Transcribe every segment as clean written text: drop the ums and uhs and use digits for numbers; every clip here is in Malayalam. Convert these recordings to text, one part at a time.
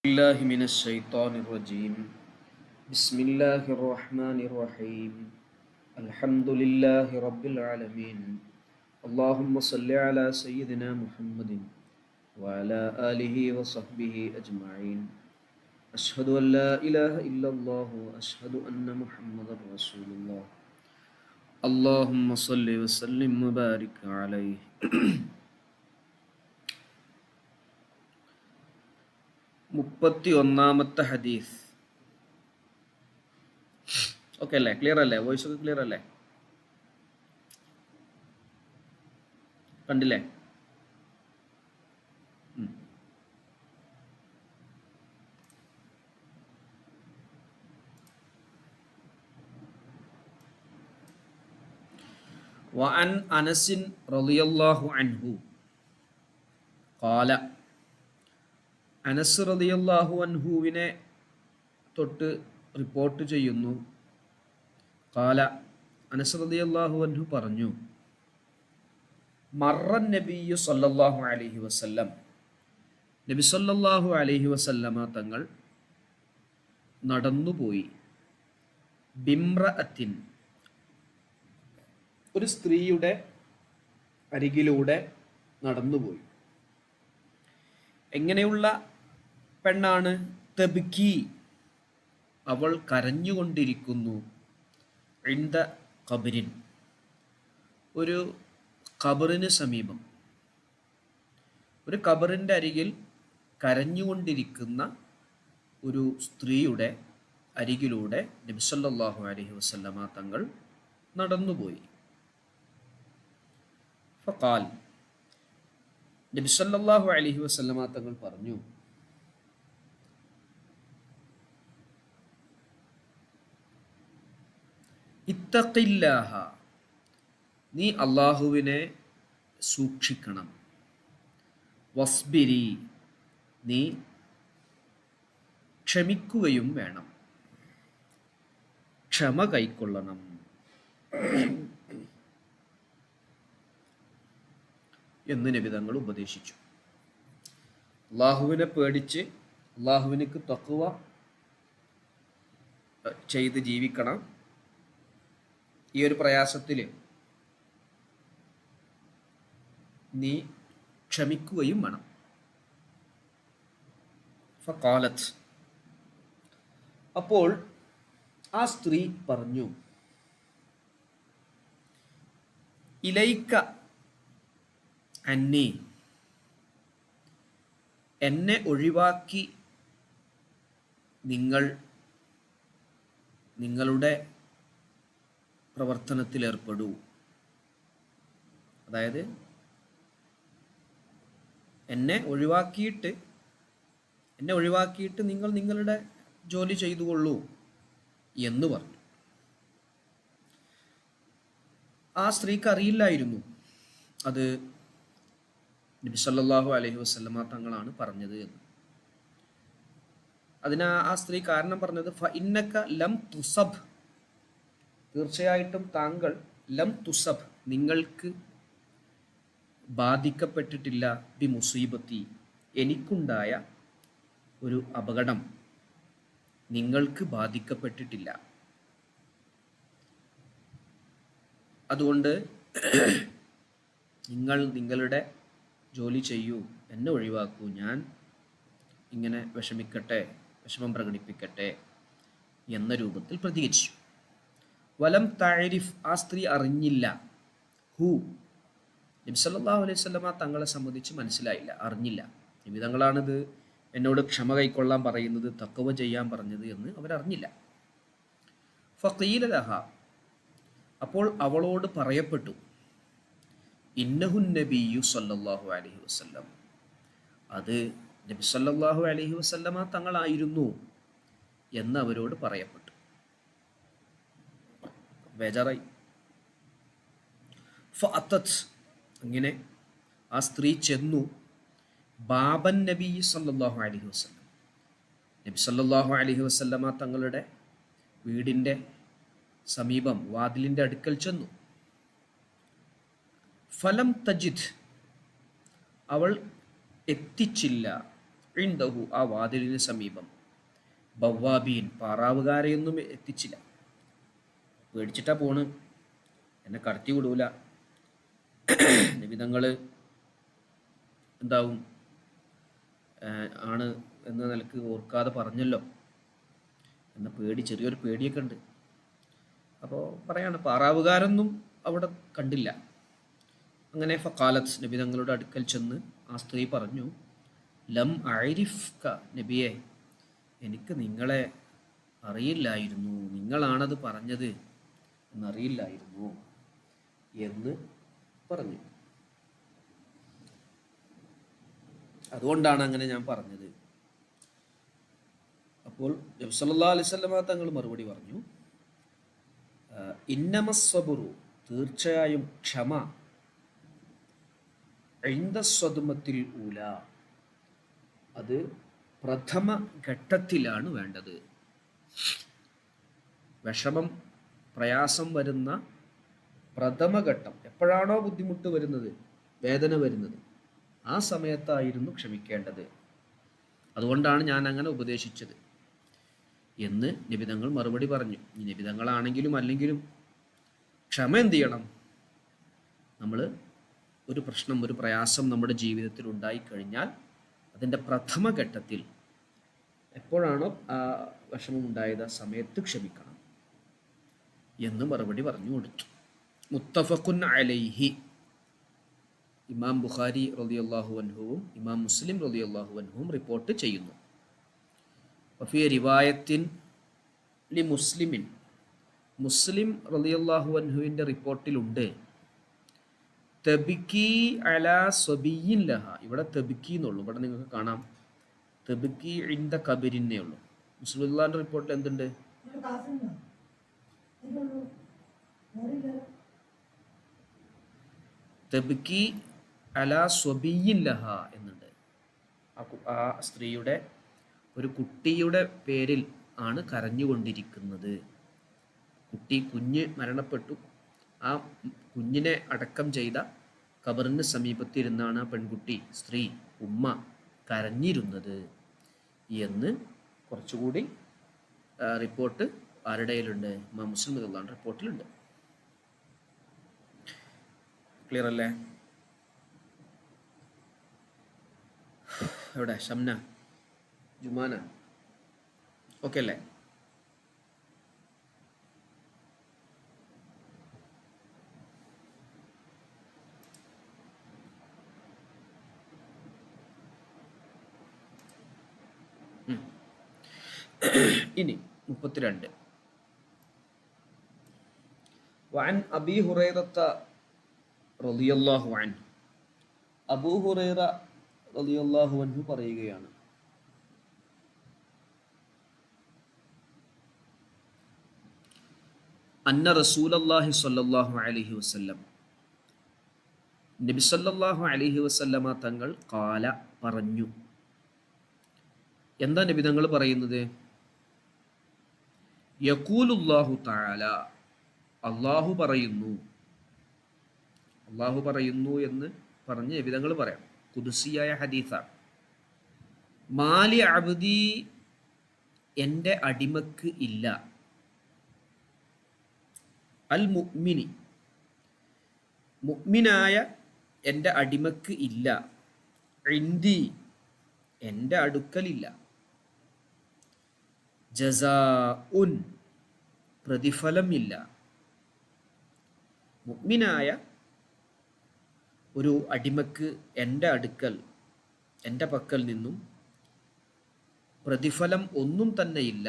الله من الشيطان الرجيم. بسم الله الرحمن الرحيم. الحمد لله رب العالمين. اللهم صل على سيدنا محمد وعلى آله وصحبه أجمعين. أشهد أن لا إله إلا الله وأشهد أن محمد رسول الله. اللهم صل وسلم وبارك عليه. 31ാമത്തെ ഹദീസ്. ഓക്കെ അല്ലേ? ക്ലിയർ അല്ലേ? വോയിസ് ഒക്കെ ക്ലിയർ അല്ലേ? കണ്ടില്ലേ? വഅൻ അനസിൻ റളിയല്ലാഹു അൻഹു ഖാല. അനസ് റളിയല്ലാഹു അൻഹുവിനെ തൊട്ട് റിപ്പോർട്ട് ചെയ്യുന്നു. ഖാല, അനസ് റളിയല്ലാഹു അൻഹു പറഞ്ഞു, മറൻ നബിയ്യു സല്ലല്ലാഹു അലൈഹി വസല്ലം, നബി സല്ലല്ലാഹു അലൈഹി വസല്ലമ തങ്ങൾ നടന്നുപോയി. ബിംറഅത്തിൻ, ഒരു സ്ത്രീയുടെ അരികിലൂടെ നടന്നുപോയി. എങ്ങനെയുള്ള പെണ്ണാണ്? തബ്കി, അവൾ കരഞ്ഞുകൊണ്ടിരിക്കുന്നു. ഇൻദ ഖബറിൻ, ഒരു ഖബറിന് സമീപം, ഒരു ഖബറിൻ്റെ അരികിൽ കരഞ്ഞുകൊണ്ടിരിക്കുന്ന ഒരു സ്ത്രീയുടെ അരികിലൂടെ നബി സല്ലല്ലാഹു അലൈഹി വസല്ലമ തങ്ങൾ നടന്നുപോയി. ഫഖാൽ, നബി സല്ലല്ലാഹു അലൈഹി വസല്ലമ തങ്ങൾ പറഞ്ഞു, ഇത്തഖില്ലാഹ, നീ അല്ലാഹുവിനെ സൂക്ഷിക്കണം. വസ്ബിരി, നീ ക്ഷമിക്കുകയും വേണം, ക്ഷമ കൈക്കൊള്ളണം എന്ന് നബി തങ്ങൾ ഉപദേശിച്ചു. അള്ളാഹുവിനെ പേടിച്ച് അള്ളാഹുവിനക്ക് തഖ്വ ചെയ്ത് ജീവിക്കണം. ഈ ഒരു പ്രയാസത്തിൽ നീ ക്ഷമിക്കുകയും വേണം. ഫഖാലത്ത്, അപ്പോൾ ആ സ്ത്രീ പറഞ്ഞു, ഇലൈക അന്നി, എന്നെ ഒഴിവാക്കി നിങ്ങൾ നിങ്ങളുടെ പ്രവർത്തനത്തിൽ ഏർപ്പെടൂ. അതായത് എന്നെ ഒഴിവാക്കിയിട്ട് നിങ്ങൾ നിങ്ങളുടെ ജോലി ചെയ്തുകൊള്ളൂ എന്ന് പറഞ്ഞു. ആ സ്ത്രീക്ക് അറിയില്ലായിരുന്നു അത് നബി സല്ലല്ലാഹു അലൈഹി വസല്ലമ തങ്ങളാണ് പറഞ്ഞത് എന്ന്. അതിന് ആ സ്ത്രീ കാരണം പറഞ്ഞത്, ഫ ഇന്നക ലം തുസബ്, തീർച്ചയായിട്ടും താങ്കൾ, ലം തുസബ്, നിങ്ങൾക്ക് ബാധിക്കപ്പെട്ടിട്ടില്ല, ബി മുസീബത്തി, എനിക്കുണ്ടായ ഒരു അപകടം നിങ്ങൾക്ക് ബാധിക്കപ്പെട്ടിട്ടില്ല. അതുകൊണ്ട് നിങ്ങൾ നിങ്ങളുടെ ജോലി ചെയ്യൂ, എന്നെ ഒഴിവാക്കൂ, ഞാൻ ഇങ്ങനെ വിഷമം പ്രകടിപ്പിക്കട്ടെ എന്ന രൂപത്തിൽ പ്രതികരിച്ചു. വലം തഅരിഫ്, ആ സ്ത്രീ അറിഞ്ഞില്ല, ഹു, നബി സല്ലല്ലാഹു അലൈഹി വസല്ലമ തങ്ങളെ സംബന്ധിച്ച് മനസ്സിലായില്ല, അറിഞ്ഞില്ല. നബി തങ്ങളാണിത് എന്നോട് ക്ഷമ കൈക്കൊള്ളാൻ പറയുന്നത്, തഖ്വ ചെയ്യാൻ പറഞ്ഞത് എന്ന് അവരറിഞ്ഞില്ല. ഫഖീല ലഹ, അപ്പോൾ അവളോട് പറയപ്പെട്ടു, ഇന്നഹു നബിയ്യു സല്ലല്ലാഹു അലൈഹി വസല്ലം, അത് നബി സല്ലല്ലാഹു അലൈഹി വസല്ലമ തങ്ങളായിരുന്നു എന്ന് അവരോട് പറയപ്പെട്ടു. ബേജാറായി. ഫഅതത്, അങ്ങനെ ആ സ്ത്രീ ചെന്നു, ബാബൻ നബി സല്ലല്ലാഹു അലൈഹി വസല്ലം, നബി സല്ലല്ലാഹു അലൈഹി വസല്ലമ തങ്ങളുടെ വീടിൻ്റെ സമീപം വാതിലിൻ്റെ അടുക്കൽ ചെന്നു. ഫലം തജിദ്, അവൾ എത്തിച്ചില്ല, ഇൻദഹു, ആ വാതിലിന് സമീപം, ബവ്വാബീൻ, പാറാവുകാരെയൊന്നും എത്തിച്ചില്ല. പേടിച്ചിട്ടാ പോണ്, എന്നെ കടത്തി വിടൂല, നിബിധങ്ങൾ എന്താവും ആണ് എന്ന നിലക്ക് ഓർക്കാതെ പറഞ്ഞല്ലോ എന്ന പേടി, ചെറിയൊരു പേടിയൊക്കെ ഉണ്ട്. അപ്പോൾ പറയാണ്, പാറാവുകാരൊന്നും അവിടെ കണ്ടില്ല. അങ്ങനെ ഫഖാലത്ത്, നബി തങ്ങളുടെ അടുക്കൽ ചെന്ന് ആ സ്ത്രീ പറഞ്ഞു, ലം അരിഫ്ക, നബിയെ, എനിക്ക് നിങ്ങളെ അറിയില്ലായിരുന്നു, നിങ്ങളാണത് പറഞ്ഞത് എന്നറിയില്ലായിരുന്നു എന്ന് പറഞ്ഞു. അതുകൊണ്ടാണ് അങ്ങനെ ഞാൻ പറഞ്ഞത്. അപ്പോൾ നബി സല്ലല്ലാഹു അലൈഹി വസല്ലമ തങ്ങൾ മറുപടി പറഞ്ഞു, ഇന്നമസ്സബുറു, തീർച്ചയായും ക്ഷമ, ഇൻദസ്സദ്മത്തിൽ ഊല, അത് പ്രഥമ ഘട്ടത്തിലാണ് വേണ്ടത്. വിഷമം, പ്രയാസം വരുന്ന പ്രഥമഘട്ടം, എപ്പോഴാണോ ബുദ്ധിമുട്ട് വരുന്നത്, വേദന വരുന്നത്, ആ സമയത്തായിരുന്നു ക്ഷമിക്കേണ്ടത്. അതുകൊണ്ടാണ് ഞാൻ അങ്ങനെ ഉപദേശിച്ചത് എന്ന് നബിതങ്ങൾ മറുപടി പറഞ്ഞു. ഈ നബിതങ്ങളാണെങ്കിലും അല്ലെങ്കിലും ക്ഷമ എന്ത് ചെയ്യണം? നമ്മൾ ഒരു പ്രശ്നം, ഒരു പ്രയാസം നമ്മുടെ ജീവിതത്തിൽ ഉണ്ടായിക്കഴിഞ്ഞാൽ അതിൻ്റെ പ്രഥമഘട്ടത്തിൽ എപ്പോഴാണോ ആ വിഷമം ഉണ്ടായത് ആ സമയത്ത് ക്ഷമിക്കണം എന്ന് മറുപടി പറഞ്ഞു കൊടുത്തു. മുത്തഫഖുൻ അലൈഹി, ഇമാം ബുഖാരി റളിയല്ലാഹു അൻഹുവും ഇമാം മുസ്ലിം റളിയല്ലാഹു അൻഹുവും റിപ്പോർട്ട് ചെയ്യുന്നു. വഫി റിവായത്തിൻ ലി മുസ്ലിമിൻ, മുസ്ലിം റളിയല്ലാഹു അൻഹുവിൻ്റെ റിപ്പോർട്ടിലുണ്ട്, തബ്കി അലാ സബിയിൻ ലഹ, ഇവിടെ തബ്കി എന്നുള്ളൂ, ഇവിടെ നിങ്ങൾക്ക് കാണാം തബ്കി ഇൻദ കബരിന്നേ ഉള്ളൂ. മുസ്ലിമുള്ളാഹിൻ്റെ റിപ്പോർട്ടിൽ എന്തുണ്ട്? തബ്കി അലാ സ്വബിയിൻ ലഹ എന്നുണ്ട്. ആ സ്ത്രീയുടെ ഒരു കുട്ടിയുടെ പേരിൽ ആണ് കരഞ്ഞുകൊണ്ടിരിക്കുന്നത്. കുഞ്ഞ് മരണപ്പെട്ടു. ആ കുഞ്ഞിനെ അടക്കം ചെയ്ത ഖബറിന് സമീപത്തിരുന്നാണ് ആ പെൺകുട്ടി, സ്ത്രീ, ഉമ്മ കരഞ്ഞിരുന്നത് എന്ന് കുറച്ചുകൂടി റിപ്പോർട്ട് ആരുടെയിലുണ്ട്? ഇമാം മുസ്ലിം റളിയല്ലാഹു റിപ്പോർട്ടിലുണ്ട്. ക്ലിയർ അല്ലേ? എവിടെ ഷംന, ജുമാന, ഓക്കെ അല്ലേ? ഇനി 32. വഅൻ അബീ ഹുറൈറത്ത റളിയല്ലാഹു അൻഹു, അബൂ ഹുറൈറ റളിയല്ലാഹു അൻഹു പറയുകയാണ്, അന്ന റസൂലല്ലാഹി സ്വല്ലല്ലാഹു അലൈഹി വസല്ലം, നബി സല്ലല്ലാഹു അലൈഹി വസല്ലമ തങ്ങൾ ഖാല, പറഞ്ഞു. എന്താ നബി തങ്ങൾ പറയുന്നത്? യഖൂലുല്ലാഹു തആല, അല്ലാഹു പറയുന്നു, അല്ലാഹു പറയുന്നു എന്ന് പറഞ്ഞ് നബി തങ്ങൾ പറയാം. ഖുദ്സിയായ ഹദീസാണ്. മാലി അബ്ദി, എൻ്റെ അടിമക്ക് ഇല്ല, അൽ മുഅ്മിനി, മുഅ്മിനായ എൻ്റെ അടിമക്ക് ഇല്ല, ഇൻദി, എൻ്റെ അടുക്കലില്ല, ജസാഉൻ, പ്രതിഫലം ഇല്ല. മുഅ്മിനായ ഒരു അടിമക്ക് എൻ്റെ അടുക്കൽ, എൻ്റെ പക്കൽ നിന്നും പ്രതിഫലം ഒന്നും തന്നെ ഇല്ല.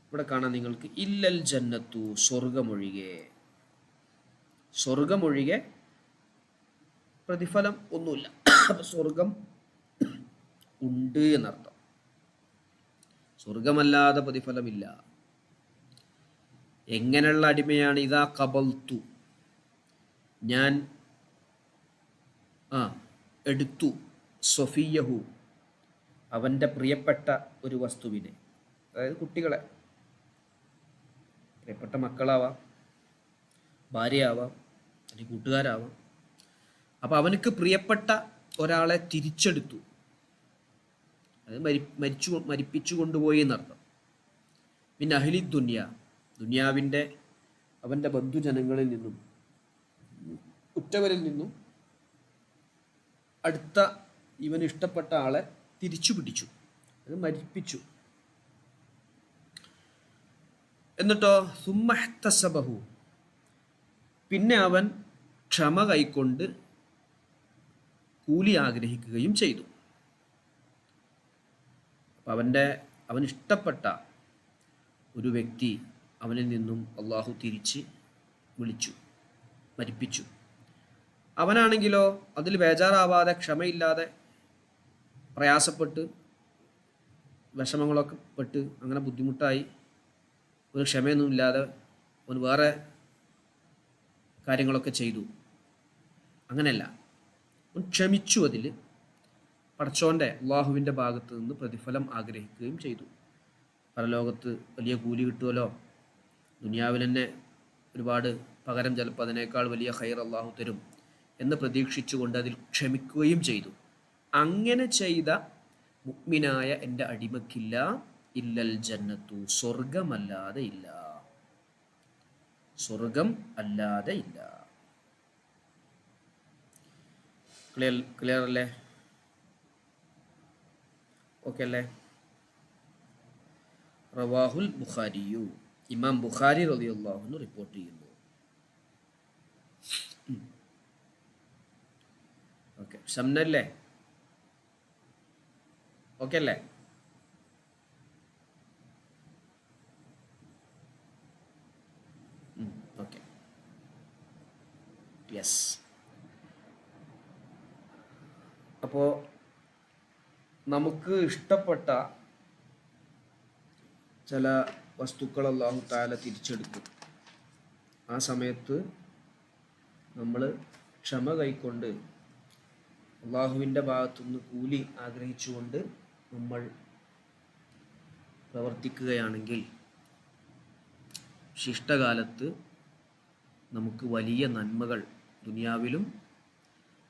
ഇവിടെ കാണാം നിങ്ങൾക്ക്, ഇല്ലൽ ജന്നത്തു, സ്വർഗമൊഴികെ, സ്വർഗമൊഴികെ പ്രതിഫലം ഒന്നുമില്ല. അപ്പം സ്വർഗം ഉണ്ട് എന്നർത്ഥം. സ്വർഗമല്ലാതെ പ്രതിഫലമില്ല. എങ്ങനെയുള്ള അടിമയാണ്? ഇതാ ഖബൽതു, ഞാൻ എടുത്തു, സൊഫിയഹു, അവൻ്റെ പ്രിയപ്പെട്ട ഒരു വസ്തുവിനെ, അതായത് കുട്ടികളെ, പ്രിയപ്പെട്ട മക്കളാവാം, ഭാര്യയാവാം, അല്ലെങ്കിൽ കൂട്ടുകാരാവാം. അപ്പോൾ അവനക്ക് പ്രിയപ്പെട്ട ഒരാളെ തിരിച്ചെടുത്തു. അത് മരിപ്പിച്ചു കൊണ്ടുപോയി എന്നർത്ഥം. പിന്നെ അഹ്ലി ദുനിയാവിൻ്റെ അവൻ്റെ ബന്ധുജനങ്ങളിൽ നിന്നും ഉറ്റവരിൽ നിന്നും അടുത്ത ഇവന് ഇഷ്ടപ്പെട്ട ആളെ തിരിച്ചു പിടിച്ചു, അത് മരിപ്പിച്ചു. എന്നിട്ടോ സുമ്മഹ്തസബഹു, പിന്നെ അവൻ ക്ഷമ കൈക്കൊണ്ട് കൂലി ആഗ്രഹിക്കുകയും ചെയ്തു. അപ്പം അവൻ ഇഷ്ടപ്പെട്ട ഒരു വ്യക്തി അവനിൽ നിന്നും അള്ളാഹു തിരിച്ച് വിളിച്ചു, മരിപ്പിച്ചു. അവനാണെങ്കിലോ അതിൽ ബേജാറാവാതെ ക്ഷമയില്ലാതെ പ്രയാസപ്പെട്ട് വിഷമങ്ങളൊക്കെ പെട്ട് അങ്ങനെ ബുദ്ധിമുട്ടായി ഒരു ക്ഷമയൊന്നും ഇല്ലാതെ അവൻ വേറെ കാര്യങ്ങളൊക്കെ ചെയ്തു. അങ്ങനെയല്ല, അവൻ ക്ഷമിച്ചു. അതിൽ പടച്ചോൻ്റെ അള്ളാഹുവിൻ്റെ ഭാഗത്ത് നിന്ന് പ്രതിഫലം ആഗ്രഹിക്കുകയും ചെയ്തു. പരലോകത്ത് വലിയ കൂലി കിട്ടുമല്ലോ, ദുനിയാവിൽ തന്നെ ഒരുപാട് പകരം ചിലപ്പോൾ അതിനേക്കാൾ വലിയ ഖൈർ അള്ളാഹു തരും എന്ന് പ്രതീക്ഷിച്ചുകൊണ്ട് അതിൽ ക്ഷമിക്കുകയും ചെയ്തു. അങ്ങനെ ചെയ്ത മുഅ്മിനായ എൻ്റെ അടിമക്കില്ല ഇല്ലൽ ജന്നത്തു, സ്വർഗമല്ലാതെ ഇല്ല, സ്വർഗം അല്ലാതെ ഇല്ല. ക്ലിയർ അല്ലേ? ഓക്കെ അല്ലേ? റവാഹുൽ ബുഖാരിയു, ഇമാം ബുഖാരി റളിയല്ലാഹു അൻഹു റിപ്പോർട്ട് ചെയ്യുന്നു. ഓക്കെ, ഷംനല്ലേ? ഓക്കെ അല്ലേ? Okay, yes. അപ്പോൾ നമുക്ക് ഇഷ്ടപ്പെട്ട ചില വസ്തുക്കൾ അല്ലാഹു തആല തിരിച്ചെടുക്കും. ആ സമയത്ത് നമ്മൾ ക്ഷമ കൈക്കൊണ്ട് അള്ളാഹുവിൻ്റെ ഭാഗത്തുനിന്ന് കൂലി ആഗ്രഹിച്ചുകൊണ്ട് നമ്മൾ പ്രവർത്തിക്കുകയാണെങ്കിൽ ശിഷ്ടകാലത്ത് നമുക്ക് വലിയ നന്മകൾ ദുനിയാവിലും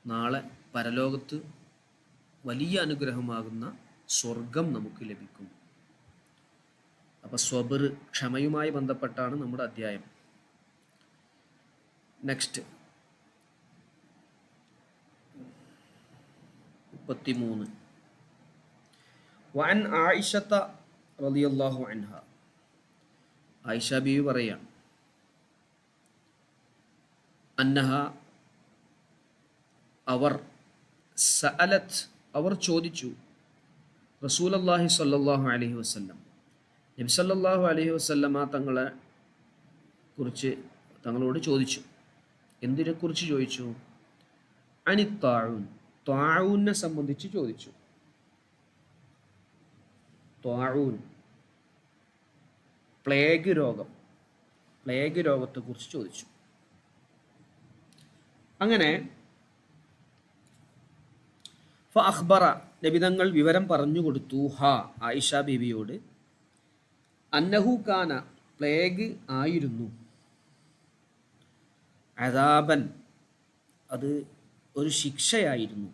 നാളെ പരലോകത്ത് വലിയ അനുഗ്രഹമാകുന്ന സ്വർഗം നമുക്ക് ലഭിക്കും. അപ്പോൾ സ്വബർ, ക്ഷമയുമായി ബന്ധപ്പെട്ടാണ് നമ്മുടെ അധ്യായം. നെക്സ്റ്റ് 33. വഅൻ ആയിഷത റളിയല്ലാഹു അൻഹ, ആയിഷ ബീവി പറയാണ്, അന്നഹ, അവർ ചോദിച്ചു റസൂലുള്ളാഹി സ്വല്ലല്ലാഹു അലൈഹി വസല്ലം, നബി സല്ലല്ലാഹു അലൈഹി വസല്ലമ തങ്ങളോട് ചോദിച്ചു. എന്തിനെക്കുറിച്ച് ചോദിച്ചു? അനിത്താഊൻ, ത്വാഊനെ സംബന്ധിച്ച് ചോദിച്ചു. ത്വാഊൻ, പ്ലേഗ് രോഗത്തെക്കുറിച്ച് ചോദിച്ചു. അങ്ങനെ ഫഅഖ്ബറ, നബി തങ്ങൾ വിവരം പറഞ്ഞു കൊടുത്തു, ആയിഷ ബീവിയോട്, അന്നഹു കാന, പ്ലേഗ് ആയിരുന്നു, അദാബൻ, അത് ഒരു ശിക്ഷയായിരുന്നു,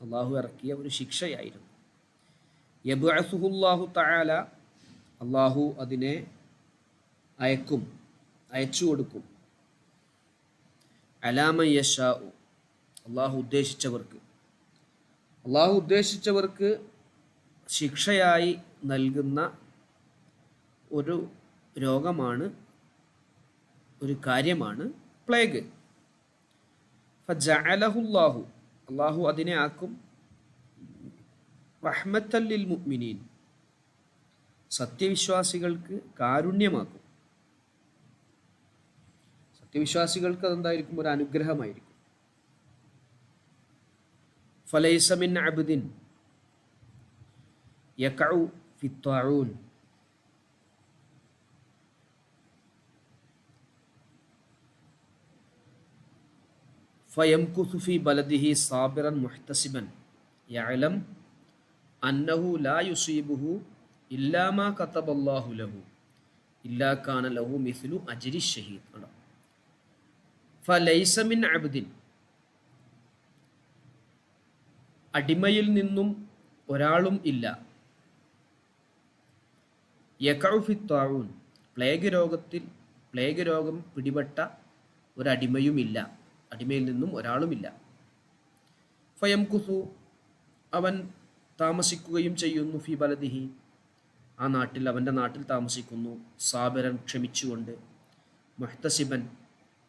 അള്ളാഹു ഇറക്കിയ ഒരു ശിക്ഷയായിരുന്നു. യബ്അസുഹുല്ലാഹു തആല, അള്ളാഹു അതിനെ അയച്ചു കൊടുക്കും. അലാമൻ യശാഉ, അള്ളാഹു ഉദ്ദേശിച്ചവർക്ക് ശിക്ഷയായി നൽകുന്ന ഒരു രോഗമാണ്, ഒരു കാര്യമാണ് പ്ലേഗ്. ഫജഅലഹുല്ലാഹു, അള്ളാഹു അതിനെ ആക്കും, റഹ്മത്തൻ ലിൽ മുഅ്മിനീൻ, സത്യവിശ്വാസികൾക്ക് കാരുണ്യമാക്കും. സത്യവിശ്വാസികൾക്ക് അതെന്തായിരിക്കും? ഒരു അനുഗ്രഹമായിരിക്കും. ഫലൈസ മിൻ അബ്ദിൻ യഖഉ ഫിത്ത്വാഊൻ, ഫയംകുസു ഫി ബലദിഹി സാബിറൻ മുഹ്തസിബൻ യഅലം അന്നഹു ലാ യുസീബുഹു ഇല്ലാ മാ കതബല്ലാഹു ലഹു ഇല്ലാ കാന ലഹു മിസ്ലു അജ്രി ഷഹീദ്. ഫലൈസ മിൻ അബ്ദിൻ, അടിമയിൽ നിന്നും ഒരാളും ഇല്ല, യഖഉ താഊൻ, പ്ലേഗ് രോഗം പിടിപെട്ട ഒരടിമയുമില്ല, അടിമയിൽ നിന്നും ഒരാളുമില്ല. ഫയംകുസു, അവൻ താമസിക്കുകയും ചെയ്യുന്നു, ഫി ബലദിഹി, ആ നാട്ടിൽ, അവൻ്റെ നാട്ടിൽ താമസിക്കുന്നു, സാബിറൻ, ക്ഷമിച്ചുകൊണ്ട്, മുഹ്തസിബൻ,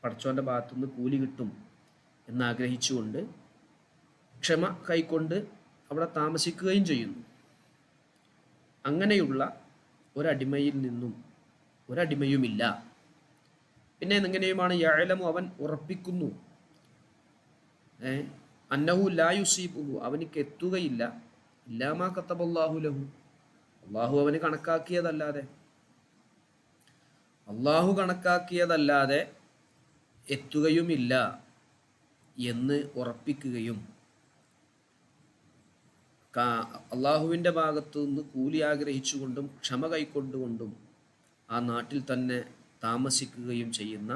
പടച്ചോൻ്റെ ഭാഗത്തുനിന്ന് കൂലി കിട്ടും എന്നാഗ്രഹിച്ചുകൊണ്ട്, ക്ഷമ കൈക്കൊണ്ട് അവിടെ താമസിക്കുകയും ചെയ്യുന്നു. അങ്ങനെയുള്ള ഒരടിമയിൽ നിന്നും ഒരടിമയുമില്ല. പിന്നെ എങ്ങനെയുമാണ് യഅലമു, അവൻ ഉറപ്പിക്കുന്നു, അന്നഹു ലാ യുസീബുഹു, അവനിക്ക് എത്തുകയില്ല, ഇല്ലാമാ കതബല്ലാഹു ലഹു, അള്ളാഹു അവന് കണക്കാക്കിയതല്ലാതെ എത്തുകയുമില്ല എന്ന് ഉറപ്പിക്കുകയും അള്ളാഹുവിൻ്റെ ഭാഗത്തു നിന്ന് കൂലി ആഗ്രഹിച്ചുകൊണ്ടും ക്ഷമ കൈക്കൊണ്ടുകൊണ്ടും ആ നാട്ടിൽ തന്നെ താമസിക്കുകയും ചെയ്യുന്ന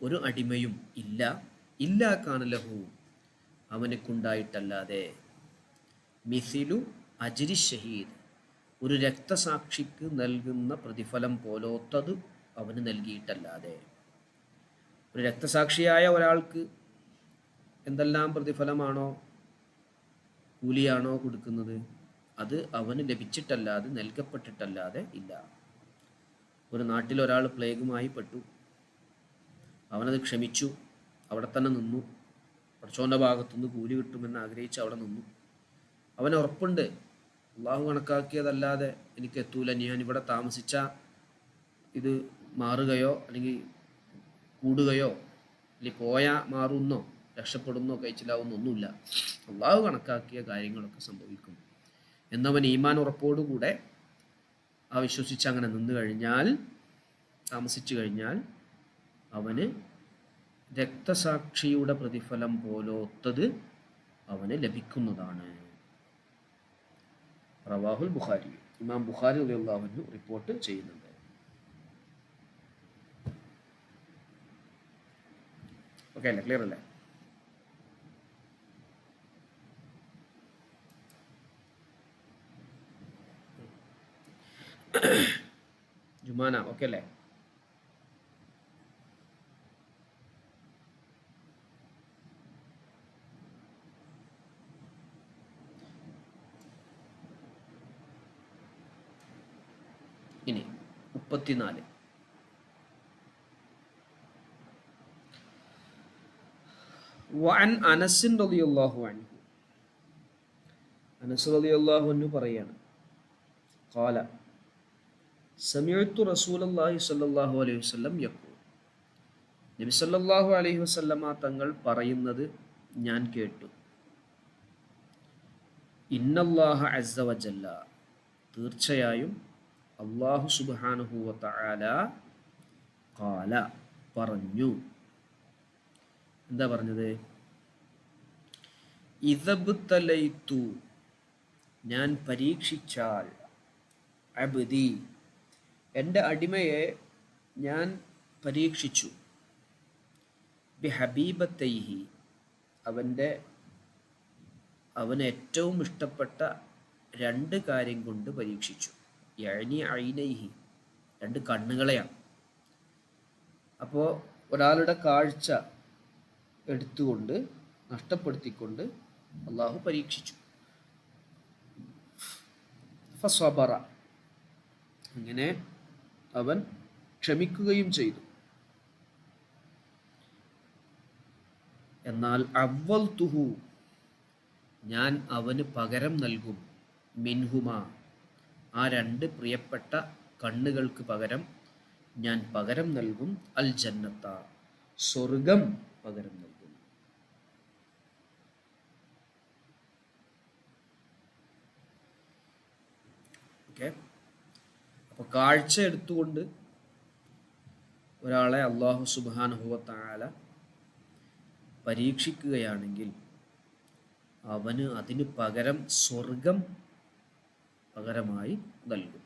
ഒരു അടിമയും ഇല്ല, ഇല്ലാ കാന ലഹു, അവനക്കുണ്ടായിട്ടല്ലാതെ, മിസിലു അജ്രി ഷഹീദ്, ഒരു രക്തസാക്ഷിക്ക് നൽകുന്ന പ്രതിഫലം പോലോത്തത് അവന് നൽകിയിട്ടല്ലാതെ. ഒരു രക്തസാക്ഷിയായ ഒരാൾക്ക് എന്തെല്ലാം പ്രതിഫലമാണോ കൂലിയാണോ കൊടുക്കുന്നത്, അത് അവന് ലഭിച്ചിട്ടല്ലാതെ, നൽകപ്പെട്ടിട്ടല്ലാതെ ഇല്ല. ഒരു നാട്ടിൽ ഒരാൾ പ്ലേഗുമായി പെട്ടു, അവനത് ക്ഷമിച്ചു, അവിടെ തന്നെ നിന്നു, പടച്ചോൻ്റെ ഭാഗത്തുനിന്ന് കൂലി കിട്ടുമെന്ന് ആഗ്രഹിച്ച് അവിടെ നിന്നു. അവന് ഉറപ്പുണ്ട്, അള്ളാഹു കണക്കാക്കിയതല്ലാതെ എനിക്ക് എത്തൂല, ഞാനിവിടെ താമസിച്ച ഇത് മാറുകയോ അല്ലെങ്കിൽ കൂടുകയോ അല്ലെങ്കിൽ പോയാൽ മാറുന്നോ രക്ഷപ്പെടുന്നോ കഴിച്ചിലാവുന്നൊന്നുമില്ല, അള്ളാഹു കണക്കാക്കിയ കാര്യങ്ങളൊക്കെ സംഭവിക്കും എന്നവൻ ഈമാൻ ഉറപ്പോടുകൂടെ ആ വിശ്വസിച്ച് അങ്ങനെ നിന്ന് കഴിഞ്ഞാൽ, താമസിച്ചു കഴിഞ്ഞാൽ, അവന് രക്തസാക്ഷിയുടെ പ്രതിഫലം പോലോത്തത് അവന് ലഭിക്കുന്നതാണ്. റവാഹുൽ ബുഖാരി, ഇമാം ബുഖാരി റളിയല്ലാഹു അൻഹു റിപ്പോർട്ട് ചെയ്യുന്നുണ്ട്. ഓക്കെ അല്ലേ, ക്ലിയർ അല്ലേ? ജുമാന ഓക്കെ അല്ലേ? ഇനി 34. വഅൻ അനസ് റളിയല്ലാഹു അൻഹു, അനസ് റളിയല്ലാഹു അൻഹു പറയാണ്, ഖാല സമിഅ്തു റസൂലല്ലാഹി സ്വല്ലല്ലാഹു അലൈഹി വസല്ലം യഖൂൽ, നബി സല്ലല്ലാഹു അലൈഹി വസല്ലമ തങ്ങൾ പറയുന്നത് ഞാൻ കേട്ടു, ഇന്നല്ലാഹ അസ്സ വജല്ല, തീർച്ചയായും അല്ലാഹു സുബ്ഹാനഹു വ തആല, ഖാല, പറഞ്ഞു. എന്താ പറഞ്ഞത്? ഇദബ്തലൈതു, ഞാൻ പരീക്ഷിച്ചാൽ, അബ്ദി, എൻ്റെ അടിമയെ ഞാൻ പരീക്ഷിച്ചു, ബിഹബീബത്തൈഹി, അവന് ഏറ്റവും ഇഷ്ടപ്പെട്ട രണ്ട് കാര്യം കൊണ്ട് പരീക്ഷിച്ചു. യഅനി ഐനൈഹി, രണ്ട് കണ്ണുകളെയാണ്. അപ്പോൾ ഒരാളുടെ കാഴ്ച എടുത്തുകൊണ്ട്, നഷ്ടപ്പെടുത്തിക്കൊണ്ട് അള്ളാഹു പരീക്ഷിച്ചു. ഫസ്വബറ, അങ്ങനെ അവൻ ക്ഷമിക്കുകയും ചെയ്തു. എന്നാൽ അവ്വൽതുഹു, ഞാൻ അവന് പകരം നൽകും, മിൻഹുമ, ആ രണ്ട് പ്രിയപ്പെട്ട കണ്ണുകൾക്ക് പകരം ഞാൻ പകരം നൽകും, അൽ ജന്നത്ത, സ്വർഗം പകരം നൽകും. ഓക്കെ, അപ്പോൾ കാഴ്ച എടുത്തുകൊണ്ട് ഒരാളെ അല്ലാഹു സുബ്ഹാനഹു വ തആല പരീക്ഷിക്കുകയാണെങ്കിൽ അവന് അതിന് പകരം സ്വർഗം പകരമായി നൽകും.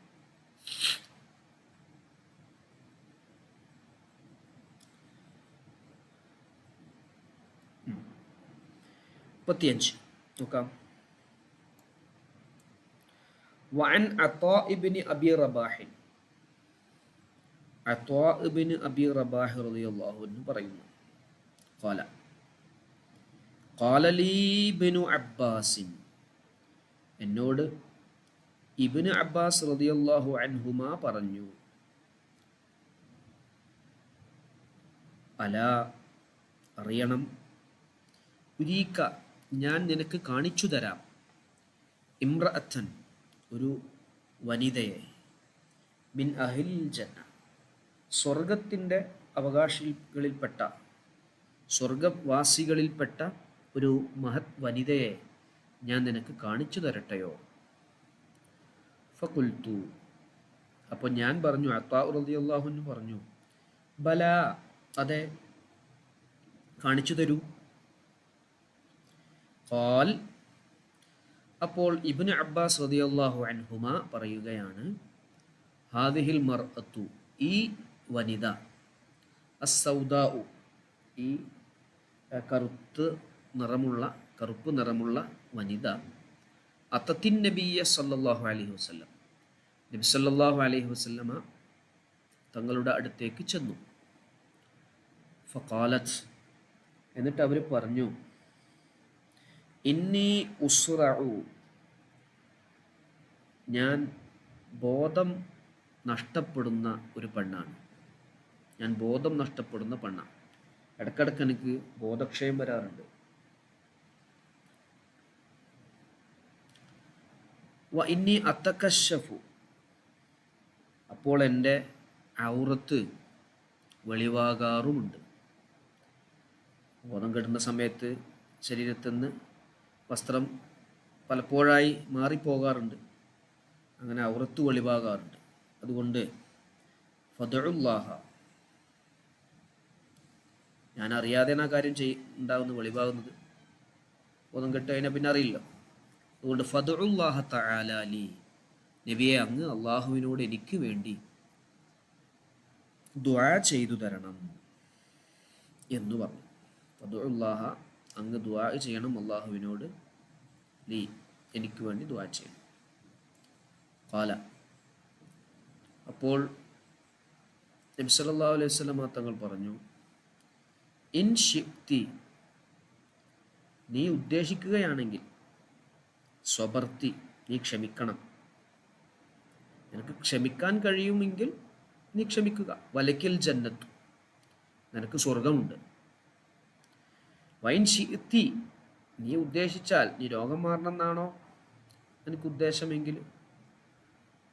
നോക്കാം. വഅൻ അത്താ ഇബ്നു അബി റബാഹ്, അത്താ ഇബ്നു അബി റബാഹ് റളിയല്ലാഹു അൻഹു പറയുന്നു, ഖാല ഖാല ലീ ഇബ്നു അബ്ബാസ്, എന്നോട് ഇബ്നു അബ്ബാസ് റളിയല്ലാഹു അൻഹുമാ പറഞ്ഞു, അലാ, അറിയണം, ഉരീക, ഞാൻ നിനക്ക് കാണിച്ചു തരാം, ഇമ്രഅത്തൻ, ഒരു വനിതയെ, മിൻ അഹിൽ ജന്ന, സ്വർഗത്തിൻ്റെ അവകാശികളിൽപ്പെട്ട, സ്വർഗവാസികളിൽപ്പെട്ട ഒരു മഹത് വനിതയെ ഞാൻ നിനക്ക് കാണിച്ചു തരട്ടെയോ? ഫഖുൽതു, അപ്പോൾ ഞാൻ പറഞ്ഞു, അത്താ റളിയല്ലാഹു അൻഹു പറഞ്ഞു, ബല, അതെ, കാണിച്ചു തരൂ. ഖാൽ, അപ്പോൾ ഇബ്നു അബ്ബാസ് റളിയല്ലാഹു അൻഹുമ പറയുകയാണ്, ഹാദിഹിൽ മർഅത്തു, ഈ വനിത, അസ്സൗദാഉ, ഈ കറുപ്പ് നിറമുള്ള വനിത, അത്തത്തിൻ നബിയ സല്ലല്ലാഹു അലൈഹി വസല്ലം, നബി സല്ലല്ലാഹു അലൈഹി വസല്ലമ തങ്ങളുടെ അടുത്തേക്ക് ചെന്നു. ഫഖാലത്ത്, എന്നിട്ട് അവർ പറഞ്ഞു, ഇന്നി ഉസ്റഉ, ഞാൻ ബോധം നഷ്ടപ്പെടുന്ന ഒരു പെണ്ണാണ്, ഞാൻ ബോധം നഷ്ടപ്പെടുന്ന പെണ്ണാണ്, ഇടയ്ക്കിടയ്ക്ക് എനിക്ക് ബോധക്ഷയം വരാറുണ്ട്. വ ഇന്നി അത്തകശഫു, അപ്പോൾ എൻ്റെ ഔറത്ത് വെളിവാകാറുമുണ്ട്. ബോധം കെടുന്ന സമയത്ത് ശരീരത്തിൽ നിന്ന് വസ്ത്രം പലപ്പോഴായി മാറിപ്പോകാറുണ്ട്, അങ്ങനെ ഔറത്ത് വെളിവാകാറുണ്ട്. അതുകൊണ്ട് ഫദഉല്ലാഹ, ഞാൻ അറിയാതെയാണ് ആ കാര്യം ഉണ്ടാകുന്നത്, വെളിവാകുന്നത്, ബോധം കെട്ട് കഴിഞ്ഞാൽ പിന്നെ അറിയില്ല. അതുകൊണ്ട് ഫദഉല്ലാഹ തആല ലി, നബിയെ, അങ്ങ് അള്ളാഹുവിനോട് എനിക്ക് വേണ്ടി ദുആ ചെയ്തു തരണം എന്ന് പറഞ്ഞു. ഫദഉല്ലാഹ, അങ്ങ് ദുആ ചെയ്യണം അള്ളാഹുവിനോട്, ലി, എനിക്ക് വേണ്ടി ദുആ ചെയ്യണം. ഖാല, അപ്പോൾ നബി സല്ലല്ലാഹു അലൈഹി വസല്ലം തങ്ങൾ പറഞ്ഞു, ഇൻ ശിഅ്തി, നീ ഉദ്ദേശിക്കുകയാണെങ്കിൽ, സ്വബർത്തി, നീ ക്ഷമിക്കണം, നിനക്ക് ക്ഷമിക്കാൻ കഴിയുമെങ്കിൽ നീ ക്ഷമിക്കുക, വലക്കിൽ ജന്നത്തു, നിനക്ക് സ്വർഗമുണ്ട്. വൈൻ ശിഅ്തി, നീ ഉദ്ദേശിച്ചാൽ, നീ രോഗം മാറണം എന്നാണോ എനിക്ക് ഉദ്ദേശമെങ്കിൽ,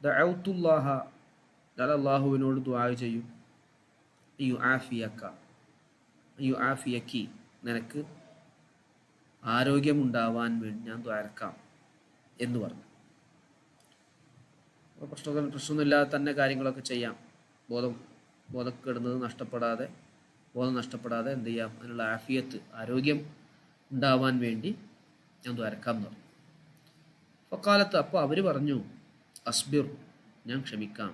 ദഅൗതുല്ലാഹ, ഞാൻ അള്ളാഹുവിനോട് ദുആ ചെയ്യും, യുആഫിയക്കി, നിനക്ക് ആരോഗ്യമുണ്ടാവാൻ വേണ്ടി ഞാൻ ദ്വാരക്കാം എന്ന് പറഞ്ഞു. പ്രശ്നമൊന്നുമില്ലാതെ തന്നെ കാര്യങ്ങളൊക്കെ ചെയ്യാം, ബോധക്കെടുന്നത് നഷ്ടപ്പെടാതെ, ബോധം നഷ്ടപ്പെടാതെ എന്ത് ചെയ്യാം, അതിനുള്ള ആഫിയത്ത്, ആരോഗ്യം ഉണ്ടാവാൻ വേണ്ടി ഞാൻ ദ്വാരക്കാം എന്ന് പറഞ്ഞു. ഫഖാലത്ത്, അപ്പോൾ അവർ പറഞ്ഞു, അസ്ബിർ, ഞാൻ ക്ഷമിക്കാം.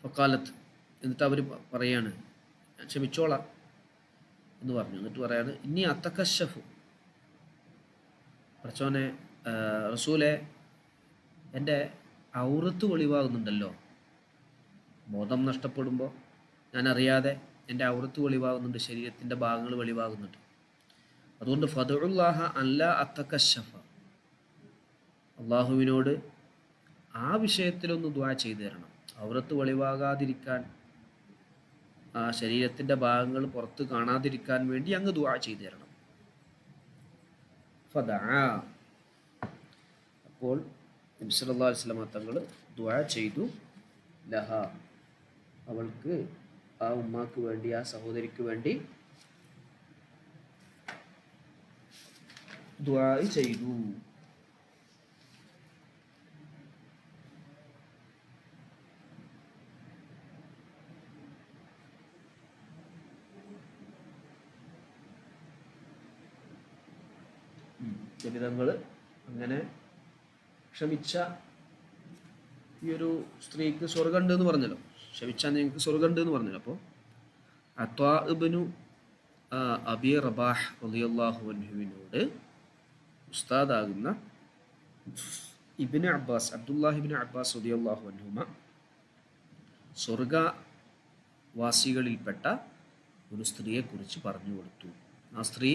ഫഖാലത്ത്, എന്നിട്ട് അവർ പറയാണ്, ഞാൻ ക്ഷമിച്ചോളാം എന്ന് പറഞ്ഞു. എന്നിട്ട് പറയാണ്, ഇനി അത്തകശഫു, പടച്ചോനെ, റസൂലെ, എൻ്റെ ഔറത്ത് വെളിവാകുന്നുണ്ടല്ലോ, ബോധം നഷ്ടപ്പെടുമ്പോൾ ഞാൻ അറിയാതെ എൻ്റെ ഔറത്ത് വെളിവാകുന്നുണ്ട്, ശരീരത്തിൻ്റെ ഭാഗങ്ങൾ വെളിവാകുന്നുണ്ട്. അതുകൊണ്ട് ഫദഉല്ലാഹ അല്ലാ അത്തകശഫ, അള്ളാഹുവിനോട് ആ വിഷയത്തിലൊന്ന് ദുആ ചെയ്തു തരണം, ഔറത്ത് വെളിവാകാതിരിക്കാൻ, ആ ശരീരത്തിൻ്റെ ഭാഗങ്ങൾ പുറത്ത് കാണാതിരിക്കാൻ വേണ്ടി അങ്ങ് ദുആ ചെയ്തു തരണം. ഫദഅ, അപ്പോൾ നബി സല്ലല്ലാഹു അലൈഹി വസല്ലം തങ്ങൾ ദുആ ചെയ്തു, ലഹ, അവൾക്ക്, ആ ഉമ്മാക്ക് വേണ്ടി, ആ സഹോദരിക്ക് വേണ്ടി ദുആ ചെയ്തു. ജനിതങ്ങൾ അങ്ങനെ ക്ഷമിച്ച ഈ ഒരു സ്ത്രീക്ക് സ്വർഗമുണ്ട് എന്ന് പറഞ്ഞല്ലോ, ക്ഷമിച്ചാൽ നിങ്ങൾക്ക് സ്വർഗമുണ്ട് എന്ന് പറഞ്ഞല്ലോ. അപ്പോൾ അത്വാ ഇബ്നു അബി റബാഹ് റളിയല്ലാഹു അൻഹുവിനോട് ഉസ്താദാകുന്ന ഇബ്നു അബ്ബാസ്, അബ്ദുല്ലാഹിബ്നു അബ്ബാസ് റളിയല്ലാഹു അൻഹുമ സ്വർഗവാസികളിൽപ്പെട്ട ഒരു സ്ത്രീയെക്കുറിച്ച് പറഞ്ഞു കൊടുത്തു. ആ സ്ത്രീ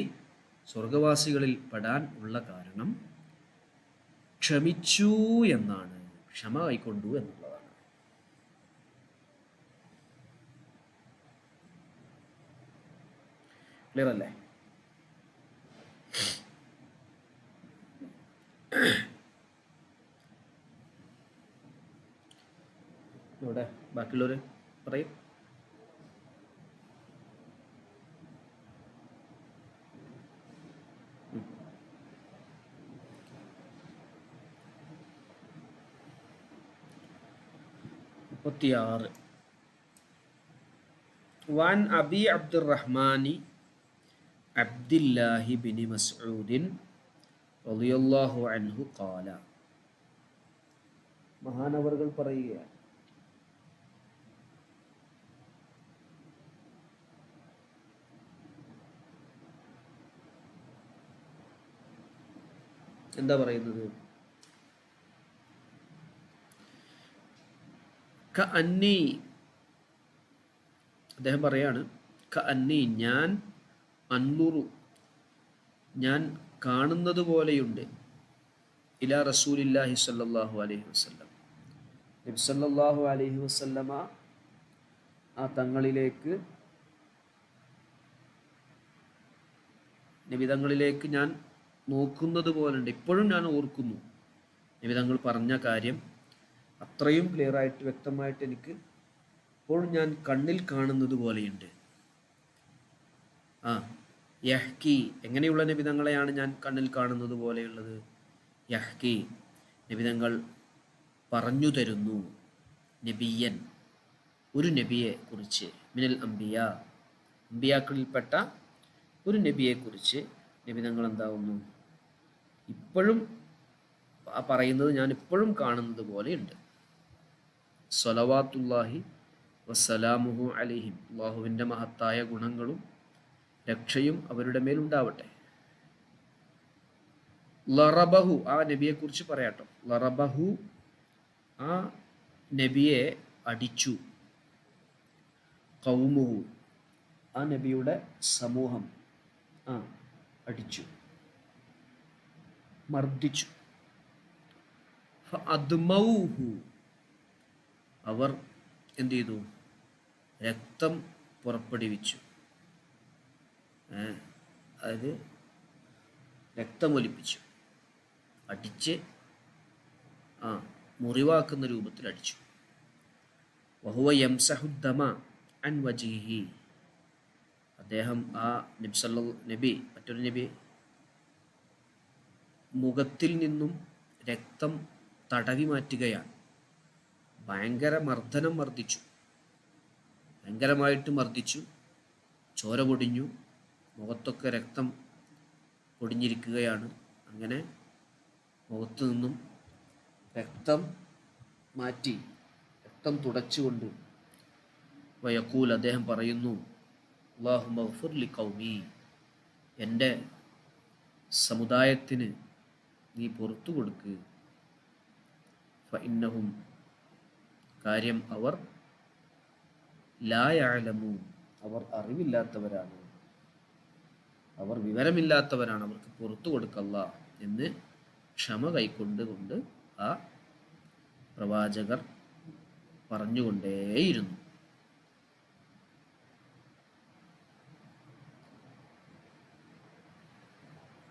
സ്വർഗവാസികളിൽ പെടാൻ ഉള്ള കാരണം ക്ഷമിച്ചു എന്നാണ്, ക്ഷമ കൈക്കൊണ്ടു എന്നുള്ളതാണ്. ക്ലിയർ അല്ലേ? ഇവിടെ ബാക്കിയുള്ളവർ പറയും. وعن أبي عبد الرحمن عبد الله بن مسعود رضي الله عنه قال, മഹാനവറുകൾ പറയുകയാണ്, എന്താ പറയുന്നത്? കഅന്നി, അദ്ദേഹം പറയാണ്, കഅന്നി, ഞാൻ, അൻദുറു, ഞാൻ കാണുന്നത് പോലെയുണ്ട്, ഇലാ റസൂലില്ലാഹി സ്വല്ലല്ലാഹു അലൈഹി വസല്ലം, നബി സല്ലല്ലാഹു അലൈഹി വസല്ലമ ആ തങ്ങളിലേക്ക്, നബി തങ്ങളിലേക്ക് ഞാൻ നോക്കുന്നത് പോലുണ്ട്. ഇപ്പോഴും ഞാൻ ഓർക്കുന്നു നബി തങ്ങൾ പറഞ്ഞ കാര്യം അത്രയും ക്ലിയറായിട്ട് വ്യക്തമായിട്ട് എനിക്ക് ഇപ്പോഴും ഞാൻ കണ്ണിൽ കാണുന്നത് പോലെയുണ്ട്. യഹ്കി, എങ്ങനെയുള്ള നബി തങ്ങളെയാണ് ഞാൻ കണ്ണിൽ കാണുന്നത് പോലെയുള്ളത്? യഹ്കി, നബി തങ്ങൾ പറഞ്ഞു തരുന്നു, നബിയൻ, ഒരു നബിയെ കുറിച്ച്, മിനൽ അംബിയ, അംബിയാക്കളിൽപ്പെട്ട ഒരു നബിയെ കുറിച്ച് നബി തങ്ങൾ എന്താവുന്നു, ഇപ്പോഴും പറയുന്നത് ഞാൻ ഇപ്പോഴും കാണുന്നത് പോലെയുണ്ട്. സ്വലവാത്തുല്ലാഹി വസ്സലാമുഹു അലൈഹിം, അല്ലാഹുവിൻ്റെ മഹത്തായ ഗുണങ്ങളും രക്ഷയും അവരുടെ മേലുണ്ടാവട്ടെ. ലറബഹു, ആ നബിയെക്കുറിച്ച് പറയാട്ടോ. ലറബഹു, ആ നബിയെ അടിച്ചു. ഖൗമുഹു, ആ നബിയുടെ സമൂഹം അടിച്ചു, മർദ്ദിച്ചു. ഫഅദ്മൗഹു, അവർ എന്ത് ചെയ്തു? രക്തം പുറപ്പെടുവിച്ചു. അതായത് രക്തമൊലിപ്പിച്ചു, അടിച്ച് മുറിവാക്കുന്ന രൂപത്തിൽ അടിച്ചു. വഹുവ യംസഹുദ്ദമ അൻ വജിഹി, അദ്ദേഹം ആ നബി മറ്റൊരു നബി മുഖത്തിൽ നിന്നും രക്തം തടവി മാറ്റുകയാണ്. ഭയങ്കര മർദ്ദനം മർദ്ദിച്ചു, ഭയങ്കരമായിട്ട് മർദ്ദിച്ചു. ചോര പൊടിഞ്ഞു, മുഖത്തൊക്കെ രക്തം പൊടിഞ്ഞിരിക്കുകയാണ്. അങ്ങനെ മുഖത്തു നിന്നും രക്തം മാറ്റി, രക്തം തുടച്ചുകൊണ്ട് വയഖൂൽ, അദ്ദേഹം പറയുന്നു, അല്ലാഹുമ്മ ഗ്ഫിർ ലി ഖൗമി, എൻ്റെ സമുദായത്തിന് നീ പുറത്തു കൊടുക്ക്. ഫഇന്നഹും, കാര്യം അവർ, ലാ യഅലമൂൻ, അവർ അറിവില്ലാത്തവരാണ്, അവർ വിവരമില്ലാത്തവരാണ്, അവർക്ക് പുറത്തു കൊടുക്കല്ല എന്ന് ക്ഷമ കൈക്കൊണ്ട് ആ പ്രവാചകർ പറഞ്ഞുകൊണ്ടേയിരുന്നു.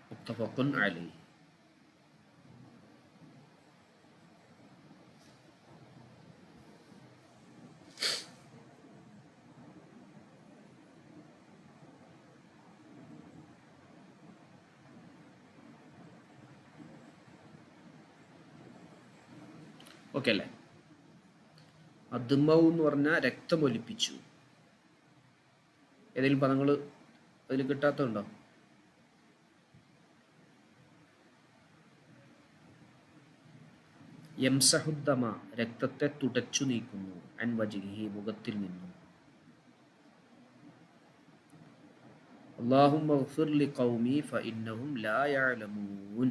മുത്തഫഖുൻ അലൈഹി. ഓക്കെ അല്ലേ? അദ്മൗ എന്ന് പറഞ്ഞാൽ രക്തമൊലിപ്പിച്ചു. ഏതെങ്കിലും പദങ്ങൾ അതിൽ കിട്ടാത്തതുണ്ടോ? യംസഹുദ്ദമ, രക്തത്തെ തുടച്ചു നീക്കുന്നു. അൻ വജ്ഹിഹി, മുഖത്തിൽ നിന്നും. അല്ലാഹുമ്മ ഗ്ഫിർ ലി ഖൗമി ഫഇന്നഹും ലാ യഅലമൂൻ,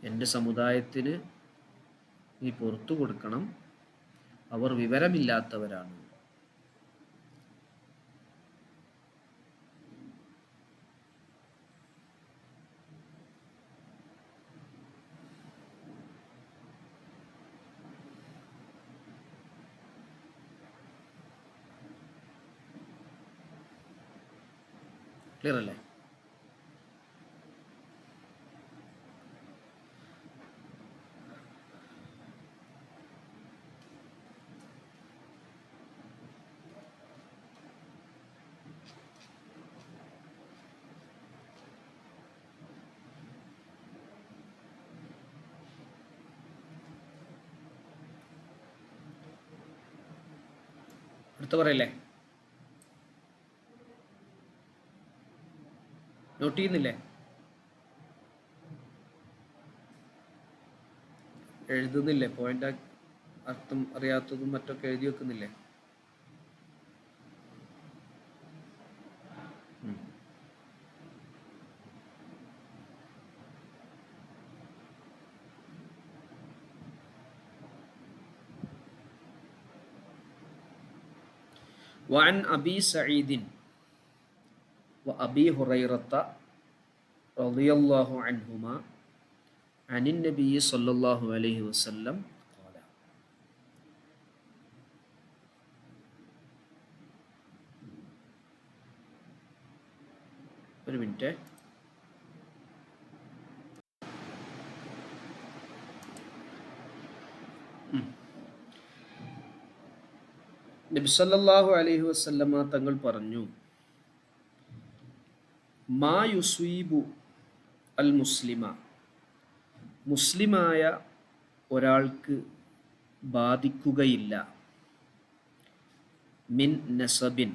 എൻ്റെ സമുദായത്തിന് നീ പുറത്തു കൊടുക്കണം, അവർ വിവരമില്ലാത്തവരാണ്. ക്ലിയർ അല്ലേ? അടുത്ത പറയല്ലേ? നോട്ട് ചെയ്യുന്നില്ലേ? എഴുതുന്നില്ലേ? പോയിന്റ് അർത്ഥം അറിയാത്തതും മറ്റൊക്കെ എഴുതി വെക്കുന്നില്ലേ? وعن أبي سعيد وأبي هريرة رضي الله عنهما عن النبي صلى الله عليه وسلم قال. ഒരു മിനിറ്റ്. നബി സല്ലല്ലാഹു അലൈഹി വസല്ലമ തങ്ങൾ പറഞ്ഞു, മാ യുസ്വീബു അൽ മുസ്ലിമ, മുസ്ലിമായ ഒരാൾക്ക് ബാധിക്കുകയില്ല, മിൻ നസബിൻ,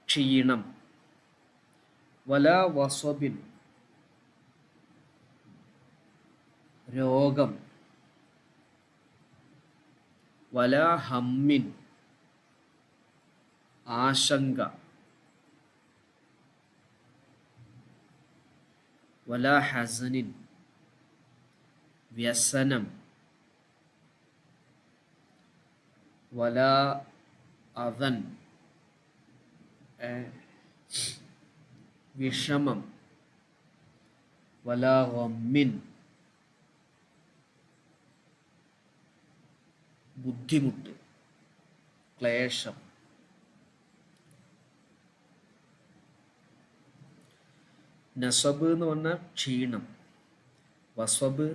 ക്ഷീണം, വലാ വസബിൻ, രോഗം, വലാ ഹമ്മിൻ, ആശങ്ക, വലാ ഹസനിൻ, വ്യസനം, വലാ അദൻ, വിഷമം, വലാ ഗമ്മിൻ, ബുദ്ധിമുട്ട്, ക്ലേശം. നസബ് എന്ന് പറഞ്ഞാൽ ക്ഷീണം, വസബ്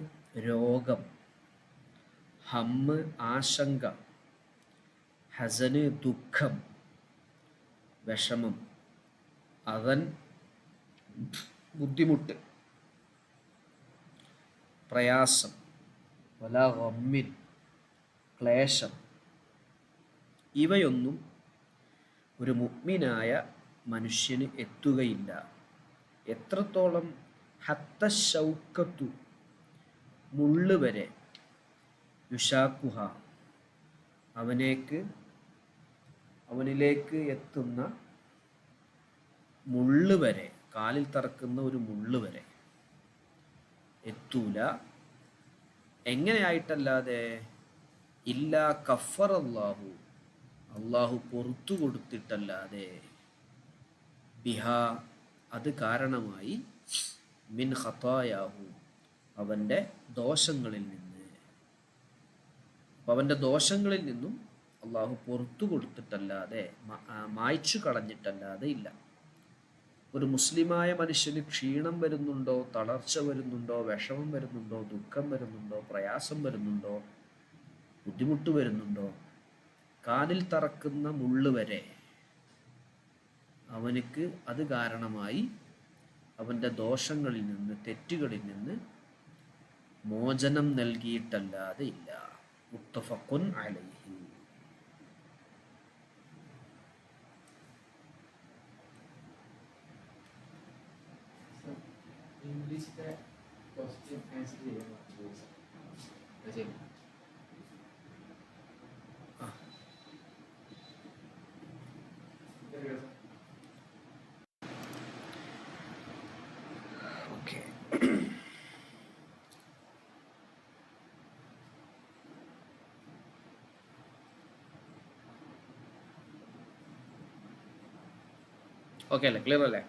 രോഗം, ഹമ്മ് ആശങ്ക, ഹസന് ദുഃഖം, വിഷമം, അവൻ ബുദ്ധിമുട്ട്, പ്രയാസം, വലാ ഗമ്മിൻ, ക്ലേശം. ഇവയൊന്നും ഒരു മുഅ്മിനായ മനുഷ്യന് എത്തുകയില്ല. എത്രത്തോളം? ഹത്ത ശൗക്കത്തു, മുള്ള് വരെ, യുഷാക്കുഹ, അവനിലേക്ക് എത്തുന്ന മുള്ള് വരെ, കാലിൽ തറക്കുന്ന ഒരു മുള്ള് വരെ എത്തൂല. എങ്ങനെയായിട്ടല്ലാതെ? ഇല്ലാ കഫർ അല്ലാഹു, അള്ളാഹു പുറത്തു കൊടുത്തിട്ടല്ലാതെ, ബിഹാ, അത് കാരണമായി, മിൻ ഖതായാഹു, അവൻ്റെ ദോഷങ്ങളിൽ നിന്ന്. അപ്പം അവൻ്റെ ദോഷങ്ങളിൽ നിന്നും അള്ളാഹു പുറത്തു കൊടുത്തിട്ടല്ലാതെ, മായ്ച്ചു കളഞ്ഞിട്ടല്ലാതെ ഇല്ല. ഒരു മുസ്ലിമായ മനുഷ്യന് ക്ഷീണം വരുന്നുണ്ടോ, തളർച്ച വരുന്നുണ്ടോ, വിഷമം വരുന്നുണ്ടോ, ദുഃഖം വരുന്നുണ്ടോ, പ്രയാസം വരുന്നുണ്ടോ, ബുദ്ധിമുട്ട് വരുന്നുണ്ടോ, കാലിൽ തറക്കുന്ന മുള്ള് വരെ അവനക്ക് അത് കാരണമായി അവൻ്റെ ദോഷങ്ങളിൽ നിന്ന്, തെറ്റുകളിൽ നിന്ന് മോചനം നൽകിയിട്ടല്ലാതെ ഇല്ല. മുത്തഫഖുൻ അലൈഹി. ഇംഗ്ലീഷിലെ ക്വസ്റ്റ്യൻ ആൻസർ ചെയ്യാൻ ഓക്കെ. ഓക്കെ അല്ലേ, ക്ലിയർ അല്ലേ?